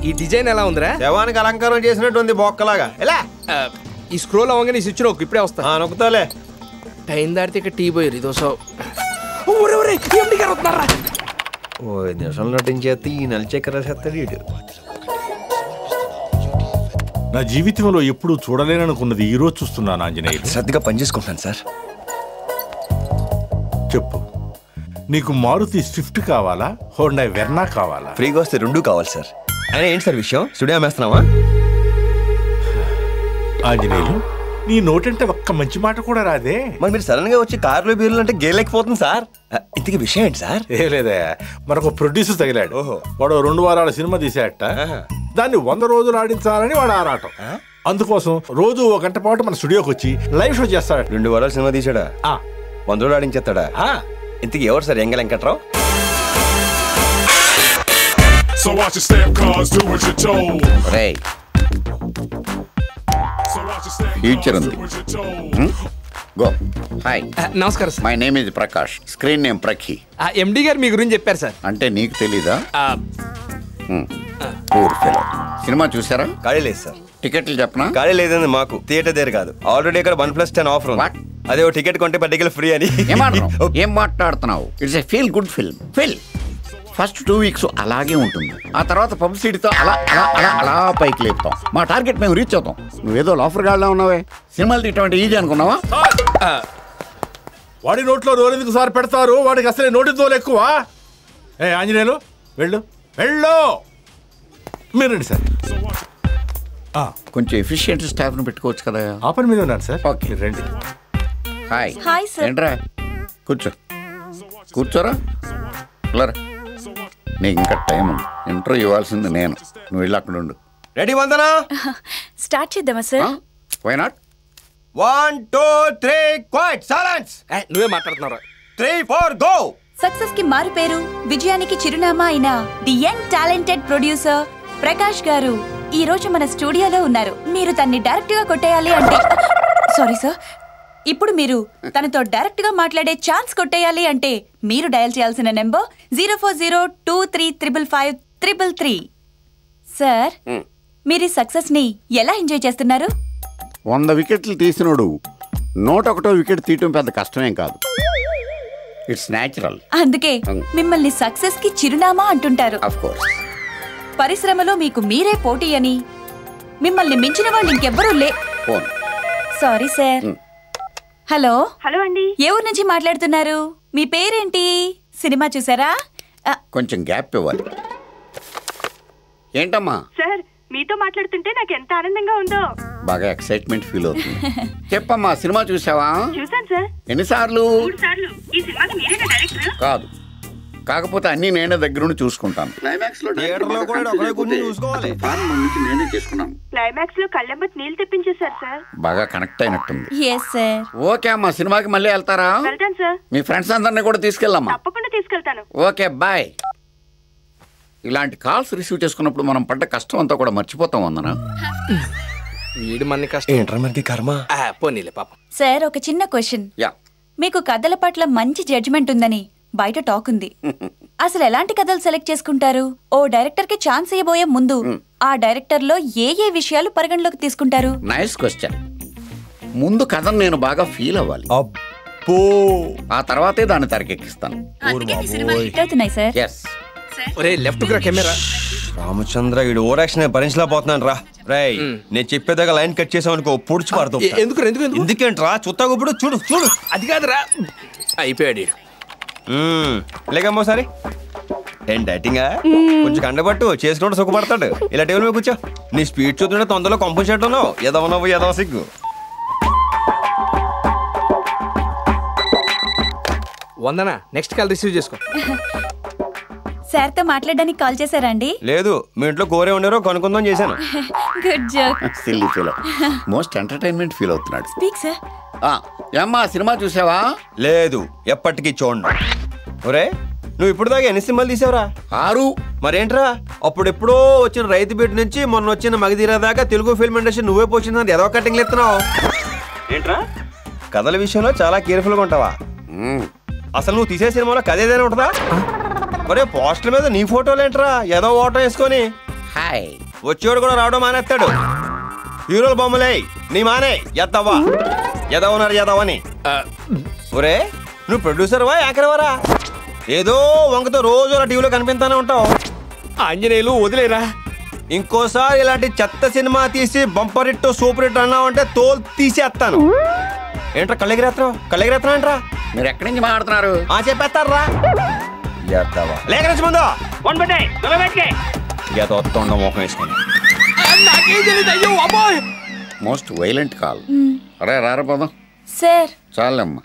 ఈ డిజైన్ ఎలా ఉందిరా? శవానికి అలంకారం చేసినట్టుంది బొక్కలాగా. ఎలా ఈ స్క్రోల్ అవ్వగానే ఈ స్విచ్ నొక్కు, ఇప్పుడే వస్తా. నొక్కుతాలే. టైం దాటితే ఇక్కడ టీ పోయారు ఇదోసో. 5 నిమిషాలు నటించేస్తే ఈ నలిచెక్కర చేస్తాడు. నా జీవితంలో ఎప్పుడు చూడలేననుకున్నది ఈ రోజు చూస్తున్నాను ఆంజనేయులు. శ్రద్ధగా పనిచేసుకుంటాను సార్. చెప్పు, నీకు మారుతి స్విఫ్ట్ కావాలా, హోండా వెర్నా కావాలా? ఫ్రీగా వస్తే 2 కావాలి సార్. అయినా ఏంటి సార్ విషయం? స్టూడియో అమ్మేస్తున్నావా? ఆంజనేయులు, నీ నోటంటే ఒక్క మంచి మాట కూడా రాదే. మరి మీరు సడన్ గా వచ్చి కార్లు బీర్లు అంటే గేలేకపోతుంది సార్. ఇంతకీ విషయం ఏంటి సార్? ఏ లేదా, మనకు ప్రొడ్యూసర్ తగిలాడు. వాడు 2 వారాల సినిమా తీసేట, దాన్ని 100 రోజులు ఆడించాలని వాడు ఆరాటం. అందుకోసం రోజు 1 గంట పాటు మన స్టూడియోకి వచ్చి లైవ్ షో చేస్తాడు. 2 వారాలు సినిమా తీసాడా? 100 రోజులు ఆడించేస్తాడా? ఇంతకీ ఎవరు సార్ ఎంగ వెంకట్రావు? ఫ్యూచర్ ఉంది. గో. హాయ్, నమస్కారం sir. My name is Prakash, screen name Prakhi. MD గారు మీ గురించి చెప్పారు సార్. అంటే నీకు తెలీదా? సినిమా చూసారా? ఖాళీ లేదు సార్. టికెట్లు చెప్పనా? ఖాళీ లేదండి మాకు. థియేటర్ దగ్గర కాదు, ఆల్రెడీ ఇక్కడ 1+10 ఆఫర్ ఉంది. అదే ఓ టికెట్ కొంటే 10 ఫ్రీ అని. ఏం మాట్లాడుతున్నావు? It's a feel good film. First 2 weeks అలాగే ఉంటుంది. ఆ తర్వాత పబ్లిసిటీతో అలా అలా అలా అలా పైకి లేపుతాం. మా టార్గెట్ మేము రీచ్ అవుతాం. నువ్వేదో లాఫర్ గాడ్లా ఉన్నావే. సినిమాలు తీయటం ఈజీ అనుకున్నావా? వాడి నోట్లో రోలెందుకు సార్ పెడతారు? వాడికి అసలే నోటి తోలు ఎక్కువ. ఏ ఆంజనేయులు, వెళ్ళు వెళ్ళు. మీరు రండి సార్. కొంచెం ఎఫిషియెంట్ స్టాఫ్ ని పెట్టుకోవచ్చు కదా. ఆ పని మీద ఉన్నాను సార్. ఓకే, రండి. హాయ్. Hi sir. ఏంట్రా, కూర్చోరా. నీకు ఇంకా టైం ఉంది. ఇంటర్వ్యూ ఇవ్వాల్సింది నేను. నువ్వు వెళ్ళి అక్కడ ఉండు. రెడీ వందనా? స్టార్ట్ చేద్దామా sir? Why not? 1 2 3 quite silence. నువ్వే మాట్లాడుతున్నారా? 3 4 గో. సక్సెస్ కి మారు పేరు, విజయానికి చిరునామా అయిన the young talented producer Prakash గారు ఈ రోజు మన స్టూడియోలో ఉన్నారు. మీరు తన్ని డైరెక్ట్ గా కొట్టేయాలి అంటే, సారీ సార్, ఇప్పుడు మీరు తనతో డైరెక్ట్ గా మాట్లాడే ఛాన్స్ కొట్టేయాలి అంటే మీరు డయల్ చేయాల్సిన నెంబర్ 0402355533. సార్, మీరు ఈ సక్సెస్ ని ఎలా ఎంజాయ్ చేస్తున్నారు? 100 వికెట్లు తీసినోడు 101వ వికెట్ తీయటం పెద్ద కష్టమేం కాదు. It's natural. అందుకే మిమ్మల్ని సక్సెస్ కి చిరునామా అంటుంటారు. Of course. పరిశ్రమలో మీకు మీరే పోటీ అని, మిమ్మల్ని మించిన వాళ్ళు ఇంకెవ్వరూ సారీ సార్. హలో. హలో అండి. ఏ ఊరు నుంచి మాట్లాడుతున్నారు? మీ పేరేంటి? సినిమా చూసారా? కొంచెం గ్యాప్ ఇవ్వాలి. ఏంటమ్మా? సార్, మీతో మాట్లాడుతుంటే నాకు ఎంత ఆనందంగా ఉందో. బాగా ఎక్సైట్మెంట్ ఫీల్ అవుతుంది. చెప్పమ్మా, సినిమా చూసావా? చూసాను సార్. ఎన్నిసార్లు? 3 సార్లు. ఈ సినిమాకి మీరేనా డైరెక్టర్? కాదు, కాకపోతే అన్ని నేనే దగ్గర నుండి చూసుకుంటాను. క్లైమాక్స్ లో కళ్ళెంబట్ నీళ్ళు తెప్పించేశారు సార్. బాగా కనెక్ట్ అయినట్టుంది. Yes sir. ఓకే అమ్మా, సినిమాకి మళ్ళీ వెళ్తారా? వెళ్తాను సార్. మీ ఫ్రెండ్స్ అందరినీ కూడా తీసుకెళ్ళమ్మా. తప్పకుండా తీసుకెళ్తాను. Okay, bye. ఇలాంటి కాల్స్ రిసీవ్ చేసుకున్నప్పుడు మనం పడ్డ కష్టం అంతా కూడా మర్చిపోతాం. అందనా వీడు మన కష్టం ఏంట్రా మనకి కర్మ. పోనీలే పాపం. సార్, ఒక చిన్న క్వశ్చన్. మీకు కథల పట్ల మంచి జడ్జిమెంట్ ఉందని బయట టాక్ ఉంది. అసలు ఎలాంటి కథలు సెలెక్ట్ చేసుకుంటారు? ఓ డైరెక్టర్ కి ఛాన్స్ ఇవ్వబోయే ముందు ఆ డైరెక్టర్ లో ఏ ఏ విషయాలు పరిగణలోకి తీసుకుంటారు? Nice question. ముందు కథను నేను బాగా ఫీల్ అవ్వాలి. ఆ తర్వాతే దాన్ని తెరకెక్కిస్తాను. రామచంద్ర, వీడు ఓవర్ యాక్షన్ భరించలేకపోతున్నాను రా. రేయ్, నేను చెప్పేదాకా లైన్ కట్ చేసావు అనుకో, పొడిచి పడతావు. ఎందుకేంట్రా? చుత్తా ఇప్పుడు చూడు చూడు. అది కాదురా, అయిపోయాడు. లేకమ్మో సరే. ఏం డైటింగా? కొంచెం కండబట్టు, చేసుకుంటూ సుఖపడతాడు. ఇలా టేబుల్ మీద కూర్చో. నీ స్పీడ్ చూస్తుంటే తొందరలో కంపెన్సేట్ ఉన్నావు. ఎదవనవ్వు ఎదవ సిగ్గు. వందనా, నెక్స్ట్ కాల్ రిసీవ్ చేసుకో. సార్ తో మాట్లాడడానికి కాల్ చేశారా అండి? లేదు, మీ ఇంట్లో కోరే ఉండేరో కనుక్కుందాం చేశాను. Good joke. Silly feel, most entertainment feel అవుతున్నాడు. Speak sir. ఏమ్మా, సినిమా చూసావా? లేదు, ఎప్పటికీ చూడండి. ఒరే, నువ్వు ఇప్పుడు దాకా ఎన్ని సినిమాలు తీసావురా? 6. మరేంట్రా, అప్పుడెప్పుడో వచ్చిన రైతు బిడ్డ నుంచి మొన్న వచ్చిన మగధీర దాకా తెలుగు ఫిల్మ్ ఇండస్ట్రీ నువ్వే పోషిందని ఏదో కటింగ్లు ఎత్తున్నావు ఏంట్రా? కథల విషయంలో చాలా కేర్ఫుల్గా ఉంటావా? అసలు నువ్వు తీసే సినిమాలో కథ ఏదైనా ఉంటుందా? మరే పోస్టర్ మీద నీ ఫోటోలు ఏంట్రా? ఏదో ఓటం వేసుకొని. హాయ్. వచ్చేవాడు కూడా రావడం మానేస్తాడు. హీరోల బొమ్మలే నీ మానే ఎద్దవ్వా ఎదవన్నారు ఎదవని. ఒరే నువ్వు ప్రొడ్యూసర్వా యాంకర్వరా? ఏదో వంకతో రోజు అలా టీవీలో కనిపిస్తానే ఉంటావు. ఆంజనేయులు వదిలేరా. ఇంకోసారి ఇలాంటి చెత్త సినిమా తీసి బంపర్ హిట్ సూపర్ హిట్ అన్నావు అంటే తోలు తీసేస్తాను. ఏంట్రా కళ్ళెగిరేస్తున్నావు ఏంట్రా? మీరు ఎక్కడి నుంచి మాట్లాడుతున్నారు? చెప్పేస్తారా లేక నుంచి ముందు మోహం వేసుకుని మోస్ట్ వైలెంట్ కాల్. అరే రారా పోదాం. సార్ చాలమ్మా.